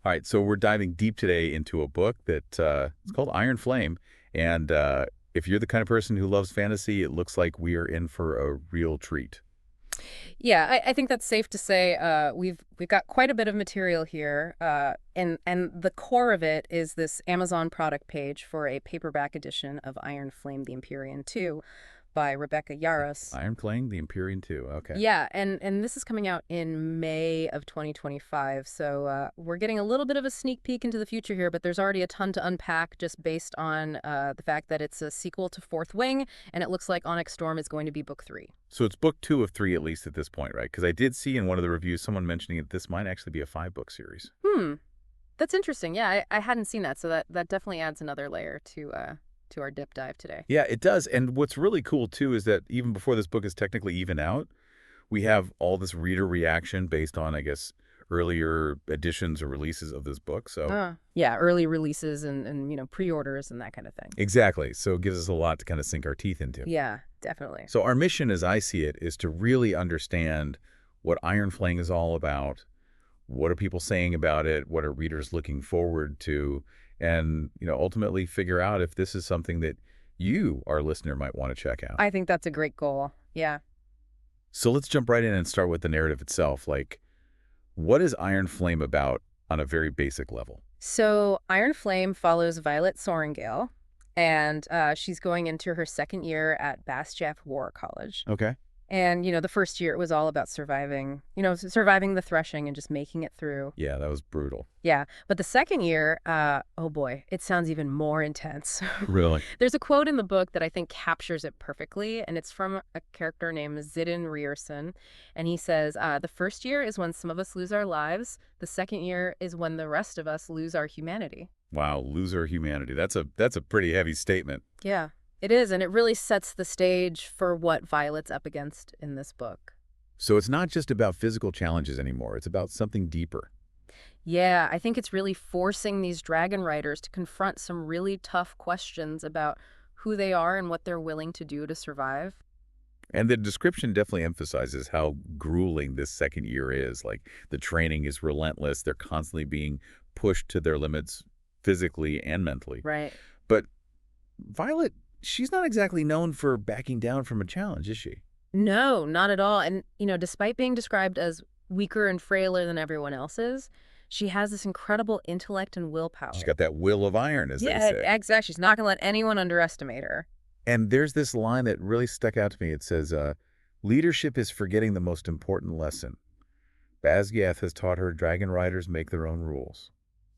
All right, so we're diving deep today into a book that it's called Iron Flame. And if you're the kind of person who loves fantasy, it looks like we are in for a real treat. Yeah, I think that's safe to say. We've got quite a bit of material here, and the core of it is this Amazon product page for a paperback edition of Iron Flame: The Empyrean 2 by Rebecca Yarros. Iron Flame, the Empyrean 2. Okay. Yeah, and this is coming out in May of 2025, so we're getting a little bit of a sneak peek into the future here, but there's already a ton to unpack just based on the fact that it's a sequel to Fourth Wing, and it looks like Onyx Storm is going to be book 3. So it's book 2 of 3 at least at this point, right? Because I did see in one of the reviews someone mentioning that this might actually be a 5-book series. Hmm. That's interesting. Yeah, I hadn't seen that, so that definitely adds another layer to our dip dive today. Yeah, it does. And what's really cool, too, is that even before this book is technically even out, we have all this reader reaction based on, I guess, earlier editions or releases of this book. So Yeah, early releases and pre-orders and that kind of thing. exactly. So it gives us a lot to kind of sink our teeth into. Yeah, definitely. So our mission, as I see it, is to really understand what Iron Flame is all about. What are people saying about it? What are readers looking forward to? And, ultimately figure out if this is something that you, our listener, might want to check out. I think that's a great goal. Yeah. So let's jump right in and start with the narrative itself. Like, what is Iron Flame about on a very basic level? So Iron Flame follows Violet Sorrengail, and she's going into her second year at Basjaf War College. Okay. And, the first year it was all about surviving the threshing and just making it through. Yeah, that was brutal. Yeah. But the second year, oh boy, it sounds even more intense. Really? There's a quote in the book that I think captures it perfectly, and it's from a character named Zidane Rierson. And he says, the first year is when some of us lose our lives. The second year is when the rest of us lose our humanity. Wow, loser humanity. That's a pretty heavy statement. Yeah, it is. And it really sets the stage for what Violet's up against in this book. So it's not just about physical challenges anymore. It's about something deeper. Yeah, I think it's really forcing these dragon riders to confront some really tough questions about who they are and what they're willing to do to survive. And the description definitely emphasizes how grueling this second year is. Like, the training is relentless. They're constantly being pushed to their limits physically and mentally. Right. But Violet, she's not exactly known for backing down from a challenge, is she? No, not at all. And, despite being described as weaker and frailer than everyone else's, she has this incredible intellect and willpower. She's got that will of iron, as they Yeah, say. exactly. She's not going to let anyone underestimate her. And there's this line that really stuck out to me. It says, leadership is forgetting the most important lesson. Basgiath has taught her dragon riders make their own rules.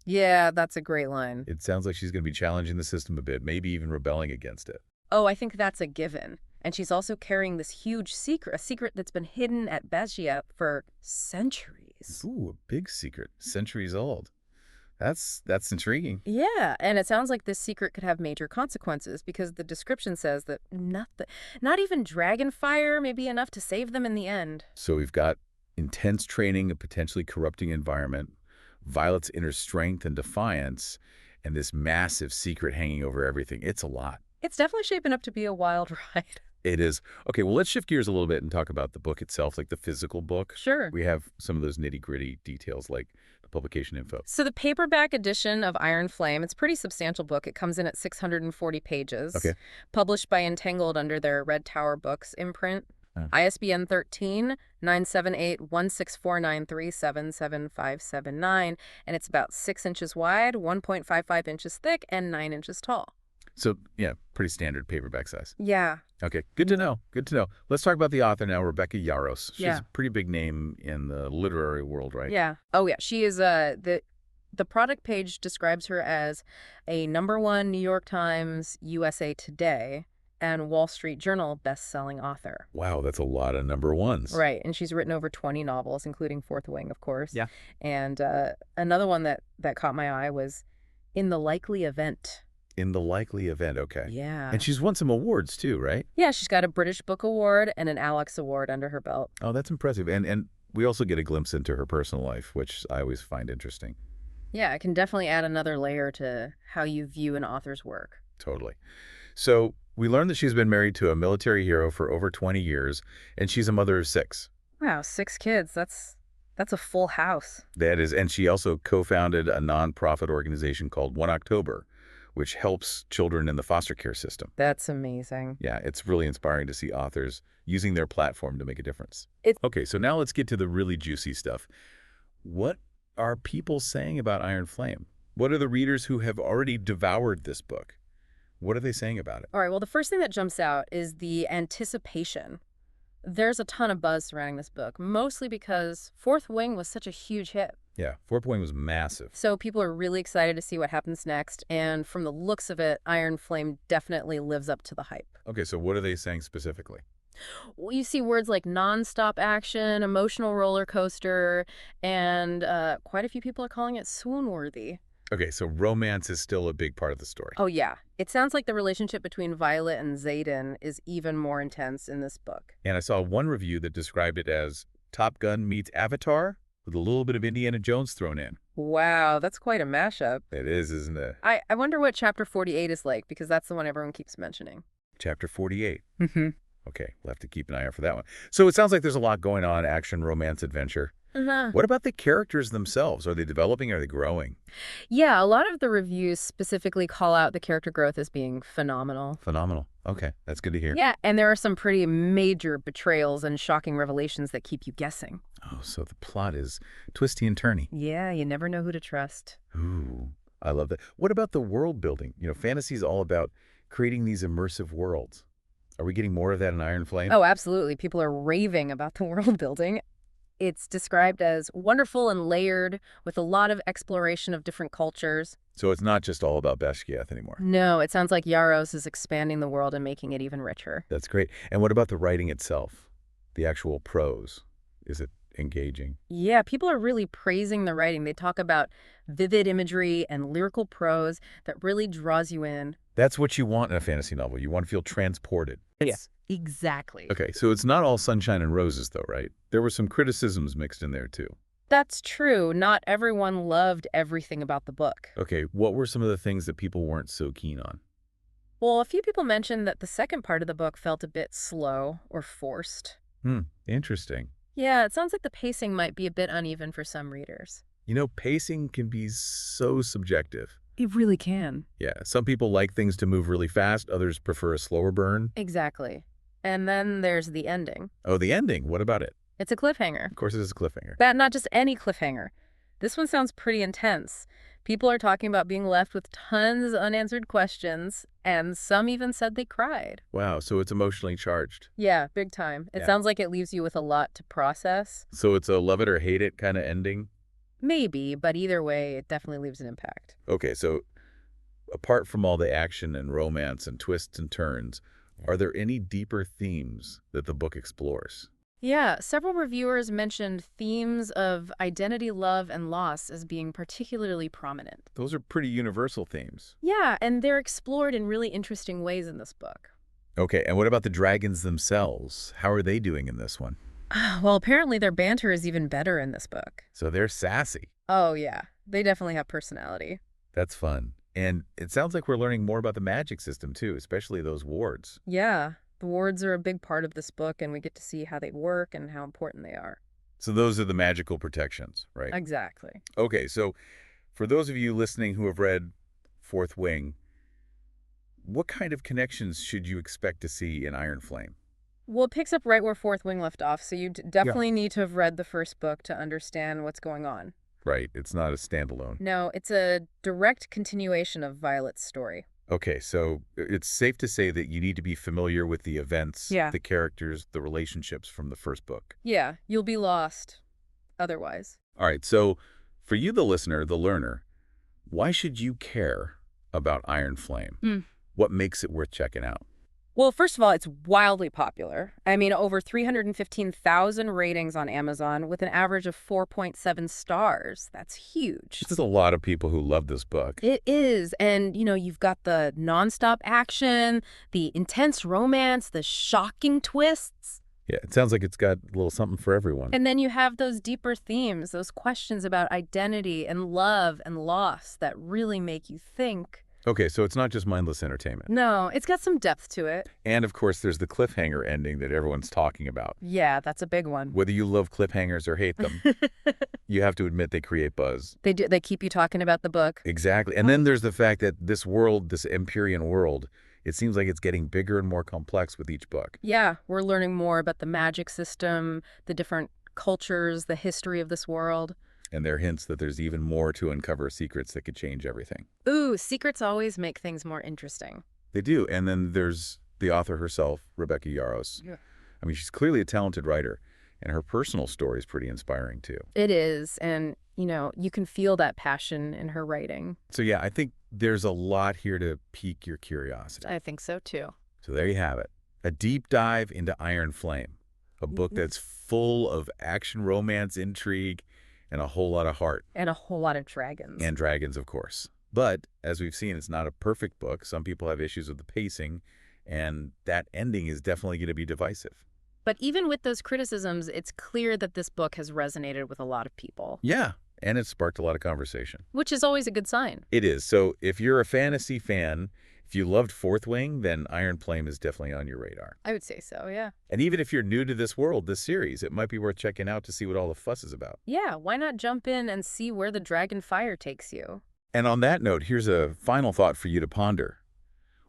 Yeah, that's a great line. It sounds like she's going to be challenging the system a bit, maybe even rebelling against it. Oh, I think that's a given. And she's also carrying this huge secret, a secret that's been hidden at Bezgia for centuries. Ooh, a big secret, centuries old. That's intriguing. Yeah, and it sounds like this secret could have major consequences because the description says that not even dragon fire may be enough to save them in the end. So we've got intense training, a potentially corrupting environment, Violet's inner strength and defiance, and this massive secret hanging over everything. It's a lot. It's definitely shaping up to be a wild ride. It is. Okay, well, let's shift gears a little bit and talk about the book itself, like the physical book. Sure. We have some of those nitty-gritty details like the publication info. So the paperback edition of Iron Flame, it's a pretty substantial book. It comes in at 640 pages. Okay. Published by Entangled under their Red Tower Books imprint. ISBN 13-978-16493-77579. And it's about 6 inches wide, 1.55 inches thick, and 9 inches tall. So, yeah, pretty standard paperback size. Yeah. Okay, good to know. Good to know. Let's talk about the author now, Rebecca Yarros. She's Yeah. a pretty big name in the literary world, right? Yeah. Oh, yeah. She is the product page describes her as a #1 New York Times, USA Today, and Wall Street Journal best-selling author. Wow, that's a lot of number ones. Right, and she's written over 20 novels, including Fourth Wing, of course. Yeah. And another one that caught my eye was In the Likely Event. In the likely event, okay. Yeah. And she's won some awards too, right? Yeah, she's got a British Book Award and an Alex Award under her belt. Oh, that's impressive. And we also get a glimpse into her personal life, which I always find interesting. Yeah, it can definitely add another layer to how you view an author's work. Totally. So we learned that she's been married to a military hero for over 20 years, and she's a mother of 6. Wow, 6 kids. That's a full house. That is, and she also co-founded a nonprofit organization called 1 October, which helps children in the foster care system. That's amazing. Yeah, it's really inspiring to see authors using their platform to make a difference. It's Okay, so now let's get to the really juicy stuff. What are people saying about Iron Flame? What are the readers who have already devoured this book? What are they saying about it? All right, well, the first thing that jumps out is the anticipation. There's a ton of buzz surrounding this book, mostly because Fourth Wing was such a huge hit. Yeah, Fourth Wing was massive. So people are really excited to see what happens next, and from the looks of it, Iron Flame definitely lives up to the hype. Okay, so what are they saying specifically? Well, you see words like nonstop action, emotional roller coaster, and quite a few people are calling it swoon-worthy. Okay, so romance is still a big part of the story. Oh, yeah. It sounds like the relationship between Violet and Xaden is even more intense in this book. And I saw one review that described it as Top Gun meets Avatar with a little bit of Indiana Jones thrown in. Wow, that's quite a mashup. It is, isn't it? I wonder what Chapter 48 is like, because that's the one everyone keeps mentioning. Chapter 48. Mm-hmm. Okay, we'll have to keep an eye out for that one. So it sounds like there's a lot going on, action, romance, adventure. What about the characters themselves? Are they developing? Are they growing? Yeah, a lot of the reviews specifically call out the character growth as being phenomenal. Phenomenal. Okay, that's good to hear. Yeah, and there are some pretty major betrayals and shocking revelations that keep you guessing. Oh, so the plot is twisty and turny. Yeah, you never know who to trust. Ooh, I love that. What about the world building? Fantasy is all about creating these immersive worlds. Are we getting more of that in Iron Flame? Oh, absolutely. People are raving about the world building. It's described as wonderful and layered, with a lot of exploration of different cultures. So it's not just all about Bashkiath anymore. No, it sounds like Yarros is expanding the world and making it even richer. That's great. And what about the writing itself? The actual prose? Is it engaging? Yeah, people are really praising the writing. They talk about vivid imagery and lyrical prose that really draws you in. That's what you want in a fantasy novel. You want to feel transported. Yes, exactly. Okay, so it's not all sunshine and roses, though, right? There were some criticisms mixed in there, too. That's true. Not everyone loved everything about the book. Okay, what were some of the things that people weren't so keen on? Well, a few people mentioned that the second part of the book felt a bit slow or forced. Interesting. Yeah, it sounds like the pacing might be a bit uneven for some readers. Pacing can be so subjective. It really can. Yeah, some people like things to move really fast. Others prefer a slower burn. Exactly. And then there's the ending. Oh, the ending. What about it? It's a cliffhanger. Of course it is a cliffhanger. But not just any cliffhanger. This one sounds pretty intense. People are talking about being left with tons of unanswered questions, and some even said they cried. Wow, so it's emotionally charged. Yeah, big time. It sounds like it leaves you with a lot to process. So it's a love it or hate it kind of ending? Maybe, but either way, it definitely leaves an impact. Okay, so apart from all the action and romance and twists and turns, are there any deeper themes that the book explores? Yeah, several reviewers mentioned themes of identity, love, and loss as being particularly prominent. Those are pretty universal themes. Yeah, and they're explored in really interesting ways in this book. Okay, and what about the dragons themselves? How are they doing in this one? Well, apparently their banter is even better in this book. So they're sassy. Oh, yeah. They definitely have personality. That's fun. And it sounds like we're learning more about the magic system, too, especially those wards. Yeah, the wards are a big part of this book, and we get to see how they work and how important they are. So those are the magical protections, right? Exactly. Okay, so for those of you listening who have read Fourth Wing, what kind of connections should you expect to see in Iron Flame? Well, it picks up right where Fourth Wing left off, so you definitely need to have read the first book to understand what's going on. Right, it's not a standalone. No, it's a direct continuation of Violet's story. Okay, so it's safe to say that you need to be familiar with the events, Yeah. the characters, the relationships from the first book. Yeah, you'll be lost otherwise. All right, so for you, the listener, the learner, why should you care about Iron Flame? What makes it worth checking out? Well, first of all, it's wildly popular. I mean, over 315,000 ratings on Amazon with an average of 4.7 stars. That's huge. There's a lot of people who love this book. It is. And, you've got the nonstop action, the intense romance, the shocking twists. Yeah, it sounds like it's got a little something for everyone. And then you have those deeper themes, those questions about identity and love and loss that really make you think. Okay, so it's not just mindless entertainment. No, it's got some depth to it. And of course, there's the cliffhanger ending that everyone's talking about. Yeah, that's a big one. Whether you love cliffhangers or hate them, you have to admit they create buzz. They do. They keep you talking about the book. Exactly. And then there's the fact that this world, this Empyrean world, it seems like it's getting bigger and more complex with each book. Yeah, we're learning more about the magic system, the different cultures, the history of this world. And there are hints that there's even more to uncover secrets that could change everything. Ooh, secrets always make things more interesting. They do. And then there's the author herself, Rebecca Yarros. Yeah. I mean, she's clearly a talented writer, and her personal story is pretty inspiring, too. It is, and, you can feel that passion in her writing. So, yeah, I think there's a lot here to pique your curiosity. I think so, too. So there you have it. A deep dive into Iron Flame, a book that's full of action, romance, intrigue, and a whole lot of heart. And a whole lot of dragons. And dragons, of course. But, as we've seen, it's not a perfect book. Some people have issues with the pacing, and that ending is definitely going to be divisive. But even with those criticisms, it's clear that this book has resonated with a lot of people. Yeah, and it sparked a lot of conversation. Which is always a good sign. It is. So if you're a fantasy fan, if you loved Fourth Wing, then Iron Flame is definitely on your radar. I would say so, yeah. And even if you're new to this world, this series, it might be worth checking out to see what all the fuss is about. Yeah, why not jump in and see where the dragon fire takes you? And on that note, here's a final thought for you to ponder.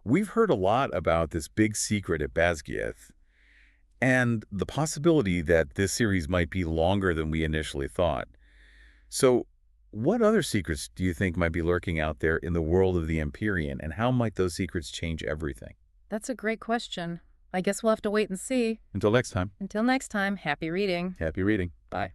We've heard a lot about this big secret at Basgiath, and the possibility that this series might be longer than we initially thought. So, what other secrets do you think might be lurking out there in the world of the Empyrean, and how might those secrets change everything? That's a great question. I guess we'll have to wait and see. Until next time, Until next time, happy reading. happy reading. Bye.